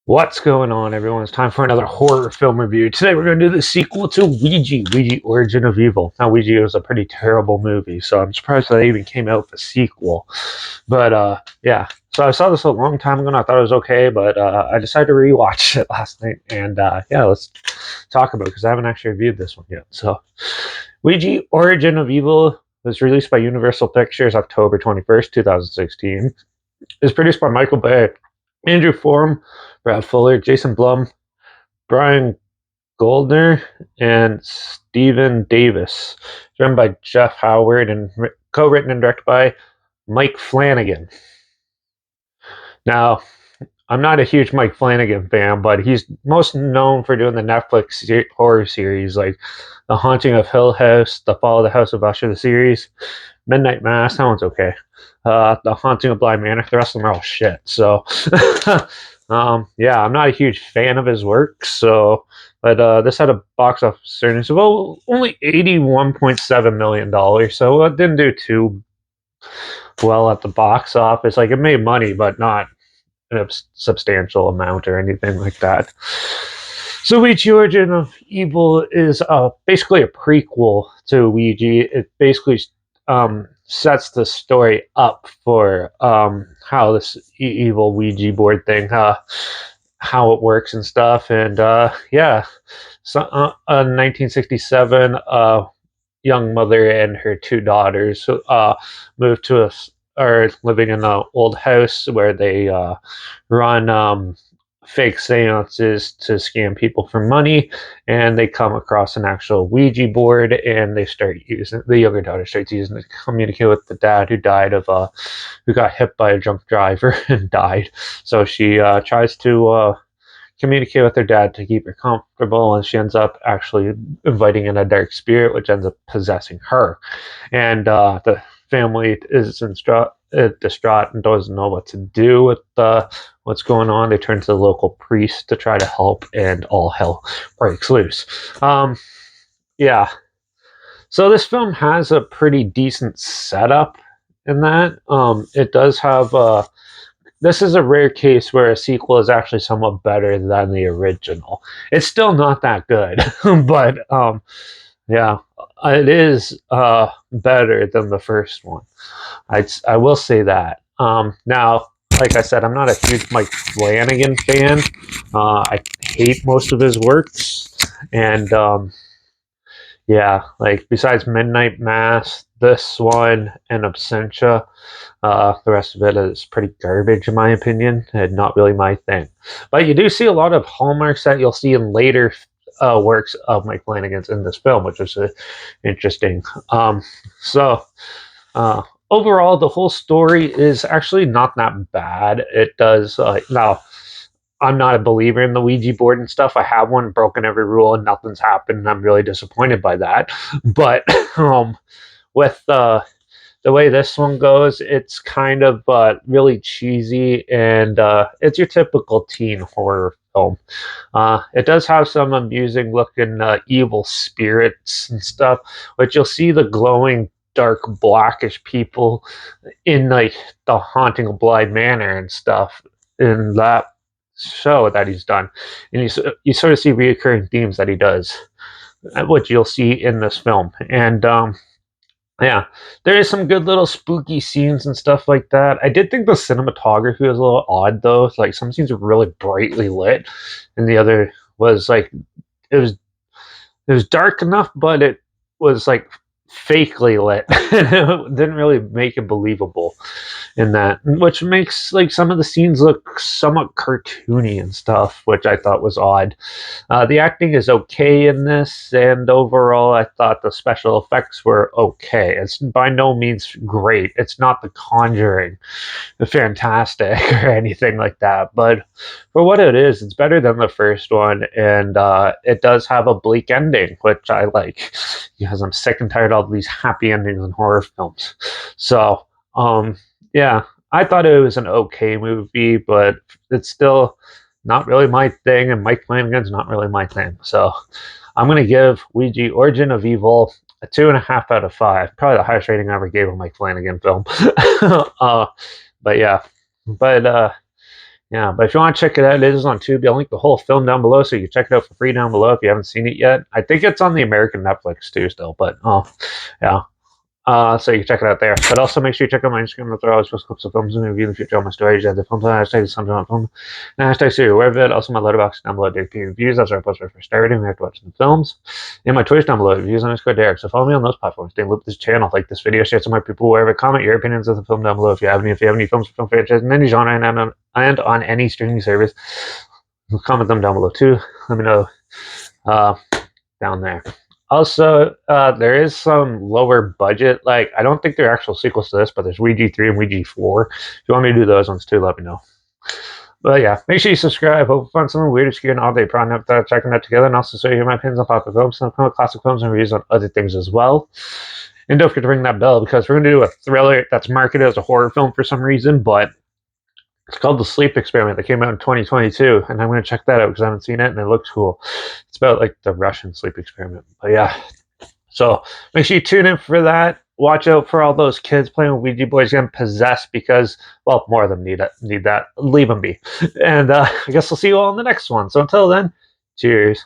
What's going on, everyone? It's time for another horror film review. Today we're going to do the sequel to Ouija, Origin of Evil. Now, Ouija was a pretty terrible movie, so I'm surprised they even came out with a sequel. But, yeah. So I saw this a long time ago and I thought it was okay, but I decided to rewatch it last night. And, yeah, let's talk about it because I haven't actually reviewed this one yet. So, Ouija, Origin of Evil was released by Universal Pictures October 21st, 2016. It's produced by Michael Bay, Andrew Forum, Brad Fuller, Jason Blum, Brian Goldner, and Stephen Davis. Written by Jeff Howard and co-written and directed by Mike Flanagan. Now, I'm not a huge Mike Flanagan fan, but he's most known for doing the Netflix horror series like The Haunting of Hill House, The Fall of the House of Usher, the series, Midnight Mass. That one's okay. The Haunting of Bly Manor. The rest of them are all shit. So, yeah, I'm not a huge fan of his work. So, but this had a box office earnings of only $81.7 million. So it didn't do too well at the box office. Like it made money, but not a substantial amount or anything like that. So Ouija Origin of Evil is basically a prequel to Ouija. It basically sets the story up for how this evil Ouija board thing, how it works and stuff. And yeah, so in 1967, young mother and her two daughters moved to are living in an old house where they run fake seances to scam people for money, and they come across an actual Ouija board, and they start using the younger daughter starts using it to communicate with the dad who died of who got hit by a drunk driver and died. So she tries to communicate with her dad to keep her comfortable, and she ends up actually inviting in a dark spirit, which ends up possessing her. And the family is distraught and doesn't know what to do with what's going on. They turn to the local priest to try to help, and all hell breaks loose. Yeah. So this film has a pretty decent setup in that. It does have this is a rare case where a sequel is actually somewhat better than the original. It's still not that good, but yeah, it is better than the first one. I will say that. Now, like I said, I'm not a huge Mike Flanagan fan. I hate most of his works, and yeah, like besides Midnight Mass, this one, and Absentia, the rest of it is pretty garbage in my opinion, and not really my thing. But you do see a lot of hallmarks that you'll see in later works of Mike Flanagan's in this film, which is interesting. So, overall, the whole story is actually not that bad. It does now. I'm not a believer in the Ouija board and stuff. I have one, broken every rule, and nothing's happened. And I'm really disappointed by that. But with the way this one goes, it's kind of really cheesy, and it's your typical teen horror film. It does have some amusing looking evil spirits and stuff, but you'll see the glowing dark blackish people in like the Haunting of Bly Manor and stuff in that show that he's done, and you sort of see reoccurring themes that he does, which you'll see in this film. And yeah, there is some good little spooky scenes and stuff like that. I did think the cinematography was a little odd though. Like some scenes were really brightly lit, and the other was like it was it was dark enough, but it was like fakely lit. It didn't really make it believable in that, which makes like some of the scenes look somewhat cartoony and stuff, which I thought was odd. The acting is okay in this, and overall, I thought the special effects were okay. It's by no means great. It's not The Conjuring, fantastic or anything like that, but for what it is, it's better than the first one, and it does have a bleak ending, which I like because I'm sick and tired of all these happy endings in horror films. So, yeah, I thought it was an okay movie, but it's still not really my thing, and Mike Flanagan's not really my thing. So, I'm gonna give Ouija Origin of Evil a 2.5 out of 5. Probably the highest rating I ever gave a Mike Flanagan film. But yeah, but Yeah, but if you want to check it out, it is on Tubi. I'll link the whole film down below, so you can check it out for free down below if you haven't seen it yet. I think it's on the American Netflix too, still. But yeah. So you can check it out there. But also make sure you check out my Instagram. That's where I always post clips of films and review in the future. All my stories, the film, hashtag something on film, and hashtag Siri, wherever it. Also my Letterbox down below, Derek P reviews. That's where I post my first starting. We have to watch the films. And my Twitch down below, reviews underscore Derek. So follow me on those platforms. Stay in loop with this channel. Like this video, share some of my people wherever. Comment your opinions of the film down below if you have any. If you have any films or film franchises in any genre and on any streaming service, comment them down below too. Let me know down there. Also, there is some lower budget. Like, I don't think they're actual sequels to this, but there's Ouija 3 and Ouija 4. If you want me to do those ones too, let me know. But yeah, make sure you subscribe. Hope you find something weird, obscure, and all day prawn up there, checking that together. And also, so you hear my opinions on popular films, some classic films, and reviews on other things as well. And don't forget to ring that bell because we're going to do a thriller that's marketed as a horror film for some reason, but it's called The Sleep Experiment. That came out in 2022, and I'm going to check that out because I haven't seen it, and it looks cool. It's about like the Russian sleep experiment. But yeah, so make sure you tune in for that. Watch out for all those kids playing with Ouija boards getting possessed because, well, more of them need that. Leave them be. And I guess I'll see you all in the next one. So until then, cheers.